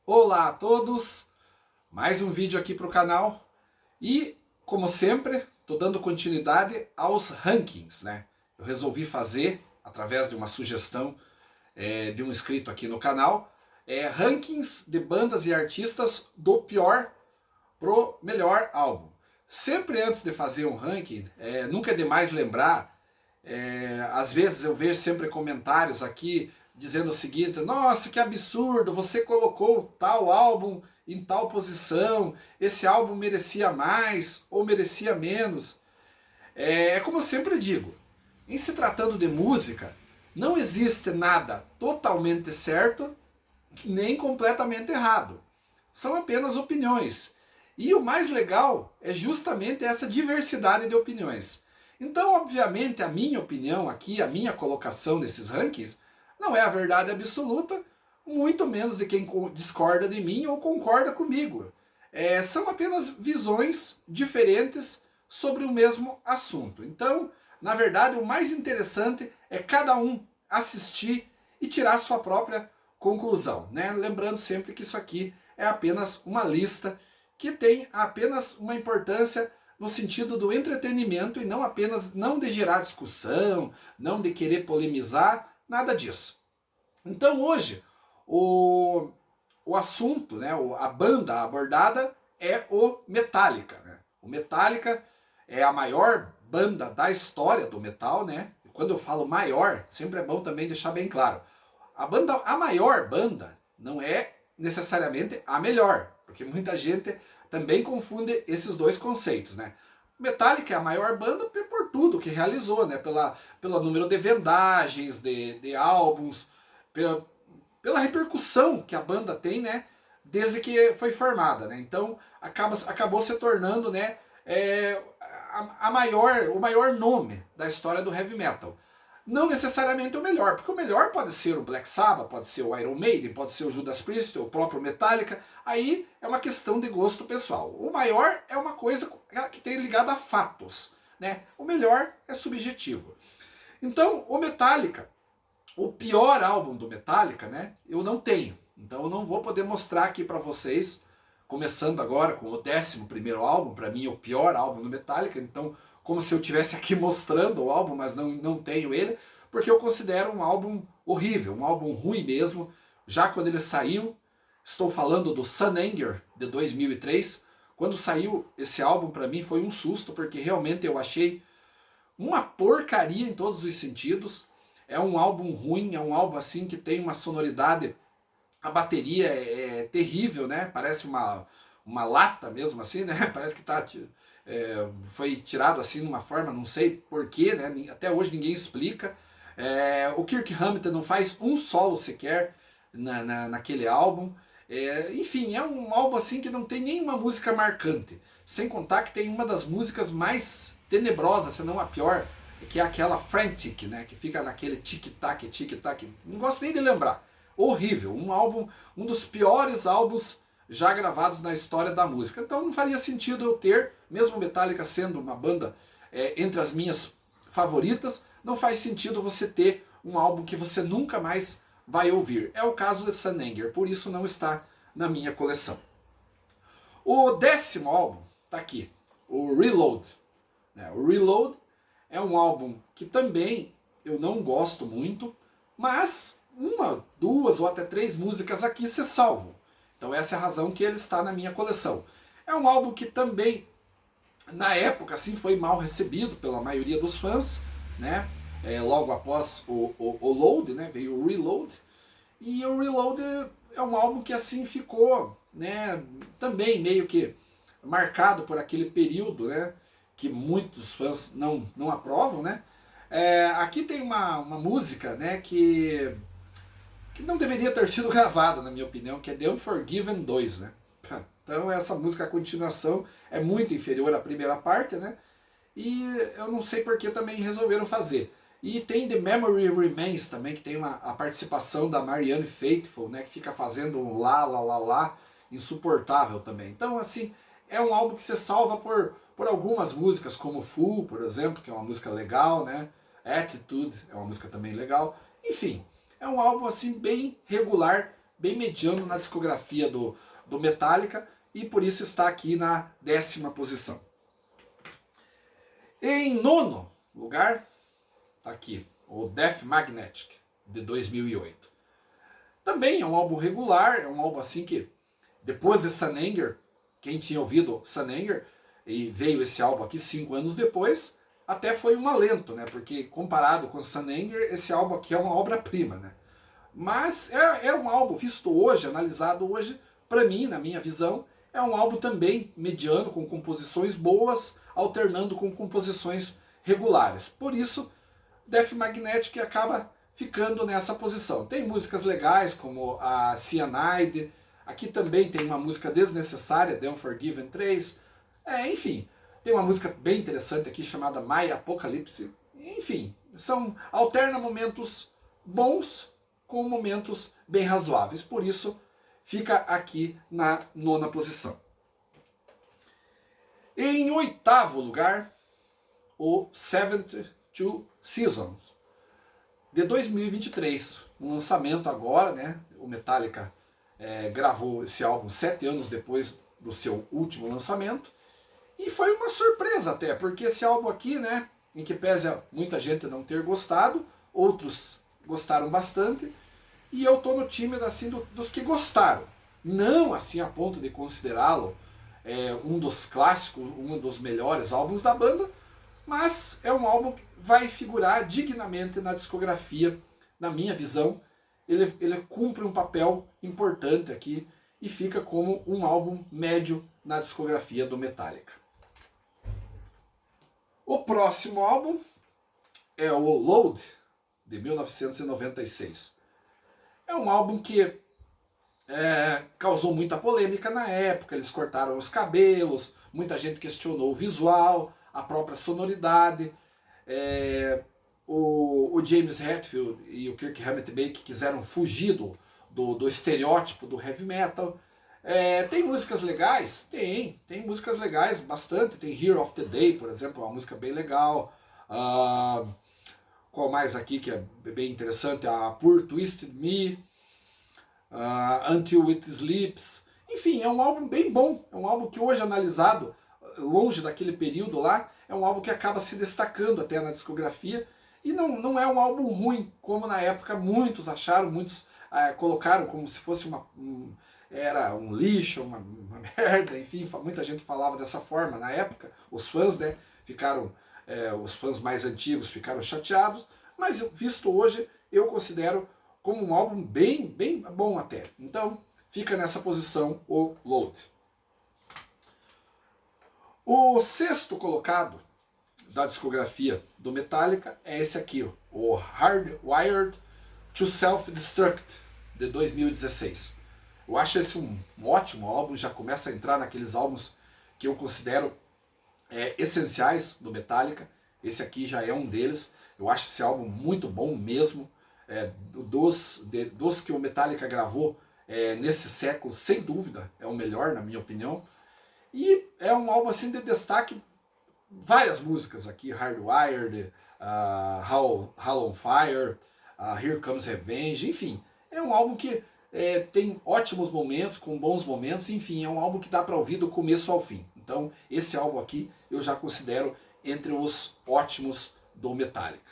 Olá a todos, mais um vídeo aqui para o canal e, como sempre, estou dando continuidade aos rankings, né? Eu resolvi fazer, através de uma sugestão de um inscrito aqui no canal, rankings de bandas e artistas do pior pro melhor álbum. Sempre antes de fazer um ranking, nunca é demais lembrar, às vezes eu vejo sempre comentários aqui dizendo o seguinte: nossa, que absurdo, você colocou tal álbum em tal posição, esse álbum merecia mais ou merecia menos. É como eu sempre digo, em se tratando de música, não existe nada totalmente certo nem completamente errado. São apenas opiniões. E o mais legal é justamente essa diversidade de opiniões. Então, obviamente, a minha opinião aqui, a minha colocação nesses rankings, não é a verdade absoluta, muito menos de quem discorda de mim ou concorda comigo. São apenas visões diferentes sobre o mesmo assunto. Então, na verdade, o mais interessante é cada um assistir e tirar sua própria conclusão, né? Lembrando sempre que isso aqui é apenas uma lista que tem apenas uma importância no sentido do entretenimento e não apenas não de gerar discussão, não de querer polemizar, nada disso. Então hoje o, o assunto, né, a banda abordada é o Metallica. Né? O Metallica é a maior banda da história do metal, né? E quando eu falo maior, sempre é bom também deixar bem claro. A maior banda não é necessariamente a melhor, porque muita gente também confunde esses dois conceitos, né? Metallica é a maior banda por tudo que realizou, né? Pelo número de vendagens, de álbuns, pela, pela repercussão que a banda tem, né? Desde que foi formada, né? Então acabou se tornando, né? O maior nome da história do heavy metal. Não necessariamente o melhor, porque o melhor pode ser o Black Sabbath, pode ser o Iron Maiden, pode ser o Judas Priest, o próprio Metallica. Aí é uma questão de gosto pessoal. O maior é uma coisa que tem ligada a fatos, né? O melhor é subjetivo. Então, o Metallica, o pior álbum do Metallica, né? Eu não tenho. Então eu não vou poder mostrar aqui para vocês, começando agora com o 11º álbum, para mim é o pior álbum do Metallica, então como se eu estivesse aqui mostrando o álbum, mas não tenho ele, porque eu considero um álbum horrível, um álbum ruim mesmo. Já quando ele saiu, estou falando do Sun Anger de 2003, quando saiu esse álbum para mim foi um susto, porque realmente eu achei uma porcaria em todos os sentidos. É um álbum ruim, é um álbum assim que tem uma sonoridade, a bateria é terrível, né? Parece uma lata mesmo assim, né? Parece que foi tirado assim de uma forma, não sei porquê, né? Até hoje ninguém explica. O Kirk Hammett não faz um solo sequer naquele álbum. Enfim, é um álbum assim que não tem nenhuma música marcante. Sem contar que tem uma das músicas mais tenebrosas, se não a pior, que é aquela Frantic, né? Que fica naquele tic-tac, tic-tac. Não gosto nem de lembrar. Horrível. Um álbum, um dos piores álbuns já gravados na história da música. Então não faria sentido eu ter, mesmo Metallica sendo uma banda entre as minhas favoritas, não faz sentido você ter um álbum que você nunca mais vai ouvir. É o caso de Sun Anger, por isso não está na minha coleção. O 10º álbum está aqui, o Reload. O Reload é um álbum que também eu não gosto muito, mas uma, duas ou até três músicas aqui se salvam. Então essa é a razão que ele está na minha coleção. É um álbum que também, na época, assim, foi mal recebido pela maioria dos fãs, né? Logo após o Load, né? Veio o Reload. E o Reload é um álbum que assim ficou, né? Também meio que marcado por aquele período, né? Que muitos fãs não aprovam, né? Aqui tem uma música, né? Que não deveria ter sido gravada, na minha opinião, que é The Unforgiven 2, né? Então essa música, a continuação, é muito inferior à primeira parte, né? E eu não sei por que também resolveram fazer. E tem The Memory Remains também, que tem a participação da Marianne Faithfull, né? Que fica fazendo um lá, insuportável também. Então, assim, é um álbum que você salva por algumas músicas, como Fool, por exemplo, que é uma música legal, né? Attitude é uma música também legal. Enfim, é um álbum assim bem regular bem mediano na discografia do Metallica, e por isso está aqui na 10ª posição. Em 9º lugar, tá aqui, o Death Magnetic, de 2008. Também é um álbum regular, é um álbum assim que, depois de Sun Anger, quem tinha ouvido Sun Anger, e veio esse álbum aqui 5 anos depois, até foi um alento, né? Porque comparado com Sun Anger, esse álbum aqui é uma obra-prima, né? Mas é um álbum visto hoje, analisado hoje, para mim, na minha visão, é um álbum também mediano, com composições boas, alternando com composições regulares. Por isso, Death Magnetic acaba ficando nessa posição. Tem músicas legais, como a Cyanide, aqui também tem uma música desnecessária, The Unforgiven 3, enfim, tem uma música bem interessante aqui chamada My Apocalypse, enfim, alterna momentos bons com momentos bem razoáveis, por isso fica aqui na 9ª posição. Em 8º lugar, o 72 Seasons, de 2023, um lançamento agora, né? O Metallica gravou esse álbum 7 anos depois do seu último lançamento, e foi uma surpresa até, porque esse álbum aqui, né, em que pese muita gente não ter gostado, outros gostaram bastante, e eu tô no time assim, dos que gostaram. Não assim a ponto de considerá-lo um dos clássicos, um dos melhores álbuns da banda, mas é um álbum que vai figurar dignamente na discografia, na minha visão. Ele cumpre um papel importante aqui e fica como um álbum médio na discografia do Metallica. O próximo álbum é o Load, de 1996. É um álbum que causou muita polêmica na época, eles cortaram os cabelos, muita gente questionou o visual, a própria sonoridade. O James Hetfield e o Kirk Hammett meio que quiseram fugir do estereótipo do heavy metal. Tem músicas legais? Tem músicas legais, bastante. Tem Hero of the Day, por exemplo, uma música bem legal. Qual mais aqui que é bem interessante? A Poor Twisted Me, Until It Sleeps. Enfim, é um álbum bem bom. É um álbum que hoje analisado, longe daquele período lá, é um álbum que acaba se destacando até na discografia. E não é um álbum ruim, como na época muitos acharam, muitos colocaram como se fosse era um lixo, uma merda, enfim, muita gente falava dessa forma na época. Os fãs, né, os fãs mais antigos ficaram chateados, mas visto hoje, eu considero como um álbum bem bom até. Então, fica nessa posição o Load. O 6º colocado da discografia do Metallica é esse aqui, o Hardwired to Self-Destruct, de 2016. Eu acho esse um ótimo álbum, já começa a entrar naqueles álbuns que eu considero essenciais do Metallica. Esse aqui já é um deles. Eu acho esse álbum muito bom mesmo. Dos que o Metallica gravou nesse século, sem dúvida, é o melhor, na minha opinião. E é um álbum assim de destaque, várias músicas aqui, Hardwired, Hall on Fire, Here Comes Revenge, enfim. É um álbum que tem ótimos momentos, com bons momentos, enfim, é um álbum que dá para ouvir do começo ao fim. Então, esse álbum aqui eu já considero entre os ótimos do Metallica.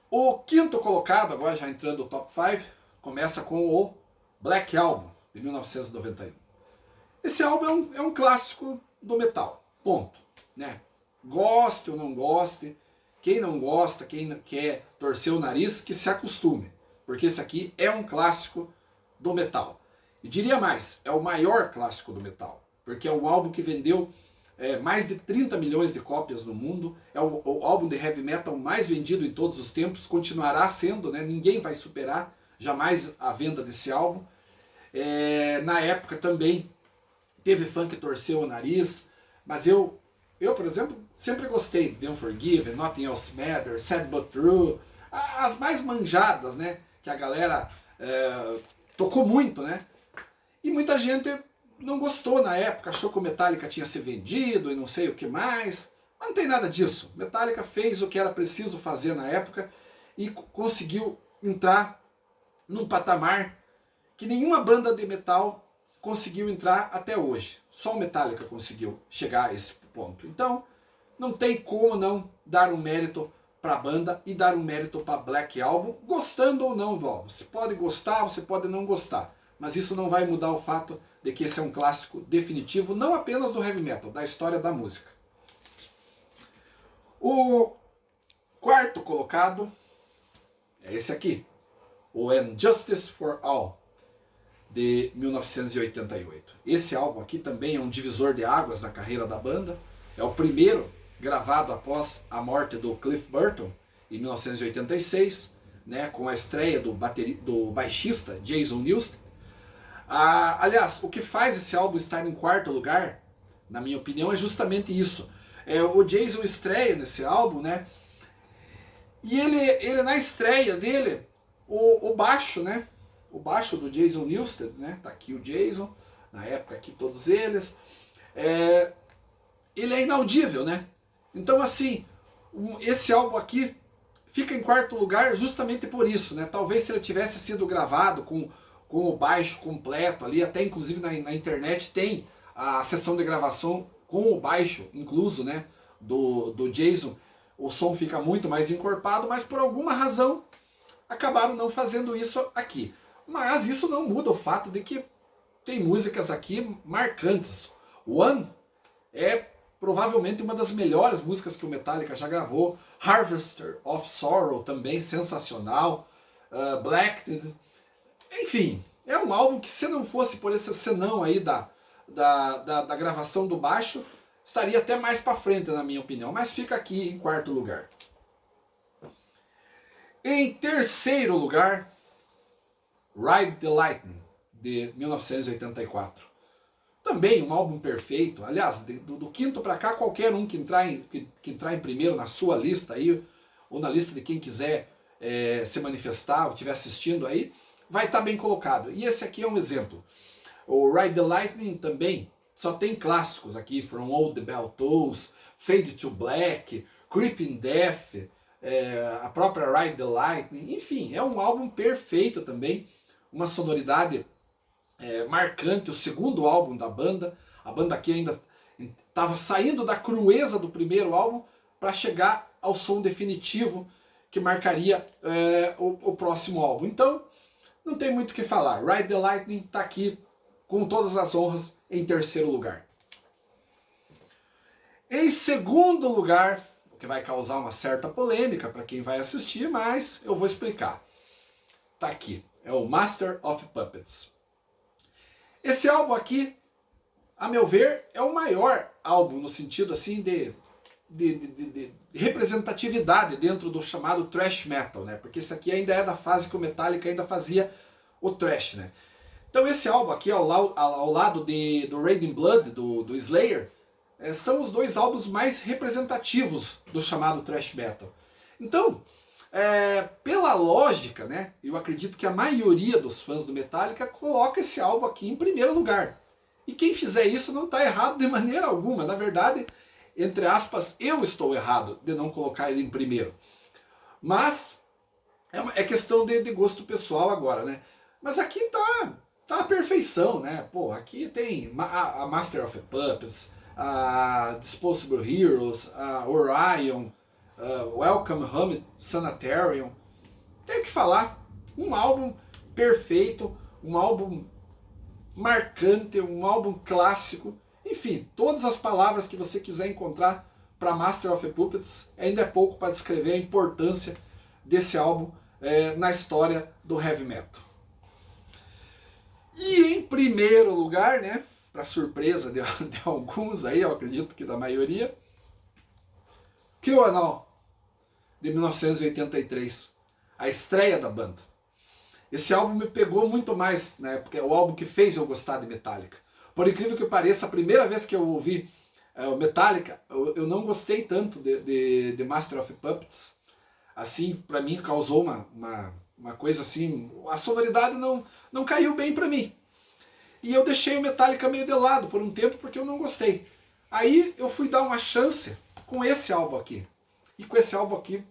O 5º colocado, agora já entrando no top 5, começa com o Black Album, de 1991. Esse álbum é um clássico do metal, ponto. Né? Goste ou não goste, quem não gosta, quem quer torcer o nariz, que se acostume. Porque esse aqui é um clássico do metal. E diria mais, é o maior clássico do metal. Porque é um álbum que vendeu mais de 30 milhões de cópias no mundo. É o álbum de heavy metal mais vendido em todos os tempos. Continuará sendo, né? Ninguém vai superar jamais a venda desse álbum. Na época também teve fã que torceu o nariz. Mas eu, por exemplo, sempre gostei de The Unforgiven, Nothing Else Matters, Sad But True. As mais manjadas, né? Que a galera tocou muito, né? E muita gente não gostou na época, achou que o Metallica tinha se vendido e não sei o que mais. Mas não tem nada disso. Metallica fez o que era preciso fazer na época e conseguiu entrar num patamar que nenhuma banda de metal conseguiu entrar até hoje. Só o Metallica conseguiu chegar a esse ponto. Então, não tem como não dar um mérito para a banda e dar um mérito para Black Album, gostando ou não do álbum. Você pode gostar, você pode não gostar, mas isso não vai mudar o fato de que esse é um clássico definitivo, não apenas do heavy metal, da história da música. O quarto colocado é esse aqui, o And Justice for All, de 1988. Esse álbum aqui também é um divisor de águas na carreira da banda. É o primeiro gravado após a morte do Cliff Burton, em 1986, né, com a estreia do baixista Jason Newsted. Aliás, o que faz esse álbum estar em quarto lugar, na minha opinião, é justamente isso. O Jason estreia nesse álbum, né? E ele na estreia dele, o baixo, né? O baixo do Jason Newsted, né? Tá aqui o Jason, na época aqui todos eles. Ele é inaudível, né? Então, assim, esse álbum aqui fica em quarto lugar justamente por isso, né? Talvez se ele tivesse sido gravado com o baixo completo ali, até inclusive na internet tem a sessão de gravação com o baixo incluso, né? Do Jason, o som fica muito mais encorpado, mas por alguma razão acabaram não fazendo isso aqui. Mas isso não muda o fato de que tem músicas aqui marcantes. One é provavelmente uma das melhores músicas que o Metallica já gravou. Harvester of Sorrow também, sensacional. Black, enfim, é um álbum que se não fosse por esse senão aí da gravação do baixo, estaria até mais para frente na minha opinião, mas fica aqui em quarto lugar. Em terceiro lugar, Ride the Lightning, de 1984. Também um álbum perfeito. Aliás, do quinto para cá, qualquer um que entrar em primeiro na sua lista aí, ou na lista de quem quiser se manifestar, ou estiver assistindo aí, vai estar bem colocado. E esse aqui é um exemplo. O Ride the Lightning também só tem clássicos aqui, From Old the Bell Tolls, Fade to Black, Creeping Death, a própria Ride the Lightning, enfim, é um álbum perfeito também, uma sonoridade marcante, o segundo álbum da banda. A banda aqui ainda estava saindo da crueza do primeiro álbum para chegar ao som definitivo que marcaria o próximo álbum. Então, não tem muito o que falar. Ride the Lightning está aqui com todas as honras em terceiro lugar. Em segundo lugar, o que vai causar uma certa polêmica para quem vai assistir, mas eu vou explicar. Está aqui, é o Master of Puppets. Esse álbum aqui, a meu ver, é o maior álbum no sentido assim de representatividade dentro do chamado thrash metal, né? Porque esse aqui ainda é da fase que o Metallica ainda fazia o thrash, né? Então esse álbum aqui, ao lado do Raining Blood, do Slayer, são os dois álbuns mais representativos do chamado thrash metal. Então, pela lógica, né, eu acredito que a maioria dos fãs do Metallica coloca esse álbum aqui em primeiro lugar. E quem fizer isso não está errado de maneira alguma. Na verdade, entre aspas, eu estou errado de não colocar ele em primeiro. Mas é questão de gosto pessoal agora, né? Mas aqui tá a perfeição, né? Pô, aqui tem a Master of Puppets, a Disposable Heroes, a Orion, Welcome Home Sanitarium. Tem que falar, um álbum perfeito, um álbum marcante, um álbum clássico, enfim, todas as palavras que você quiser encontrar para Master of Puppets, ainda é pouco para descrever a importância desse álbum na história do heavy metal. E em primeiro lugar, né, para surpresa de alguns aí, eu acredito que da maioria, QAnon, de 1983, a estreia da banda. Esse álbum me pegou muito mais, né, porque é o álbum que fez eu gostar de Metallica. Por incrível que pareça, a primeira vez que eu ouvi o Metallica, eu não gostei tanto de Master of Puppets. Assim, para mim, causou uma coisa assim, a sonoridade não caiu bem para mim. E eu deixei o Metallica meio de lado por um tempo porque eu não gostei. Aí eu fui dar uma chance com esse álbum aqui. E com esse álbum aqui,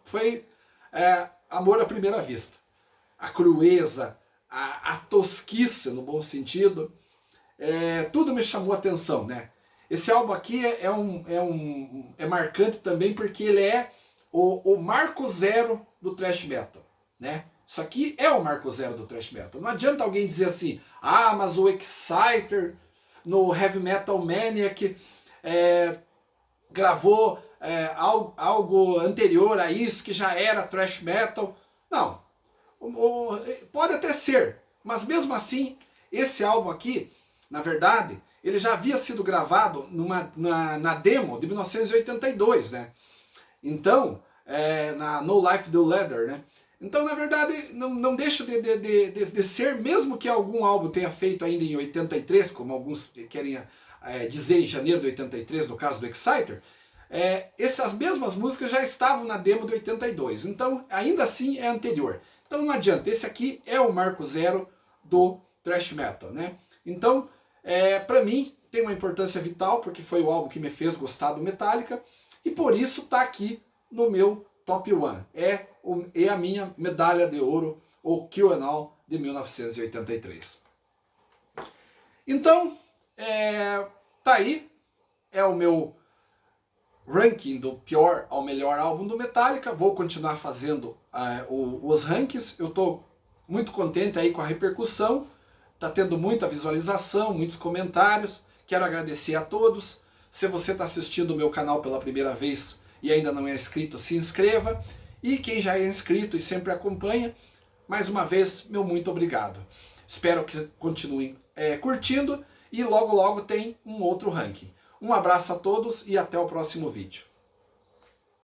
foi amor à primeira vista. a crueza, a tosquice, no bom sentido, tudo me chamou a atenção, né? Esse álbum aqui é marcante também porque ele é o marco zero do thrash metal, né? Isso aqui é o marco zero do thrash metal. Não adianta alguém dizer assim, ah, mas o Exciter no Heavy Metal Maniac gravou algo anterior a isso que já era thrash metal. Não, pode até ser, mas mesmo assim, esse álbum aqui, na verdade, ele já havia sido gravado na demo de 1982, né? Então, na No Life Do Leather, né? Então, na verdade, não deixa de ser, mesmo que algum álbum tenha feito ainda em 83, como alguns querem dizer em janeiro de 83, no caso do Exciter, essas mesmas músicas já estavam na demo de 82, então ainda assim é anterior. Então não adianta, esse aqui é o marco zero do thrash metal, né? Então, para mim, tem uma importância vital, porque foi o álbum que me fez gostar do Metallica, e por isso está aqui no meu top 1. É a minha medalha de ouro, o Kill 'Em All de 1983. Então, tá aí, é o meu ranking do pior ao melhor álbum do Metallica. Vou continuar fazendo os rankings. Eu estou muito contente aí com a repercussão. Está tendo muita visualização, muitos comentários. Quero agradecer a todos. Se você está assistindo o meu canal pela primeira vez e ainda não é inscrito, se inscreva. E quem já é inscrito e sempre acompanha, mais uma vez, meu muito obrigado. Espero que continuem curtindo e logo logo tem um outro ranking. Um abraço a todos e até o próximo vídeo.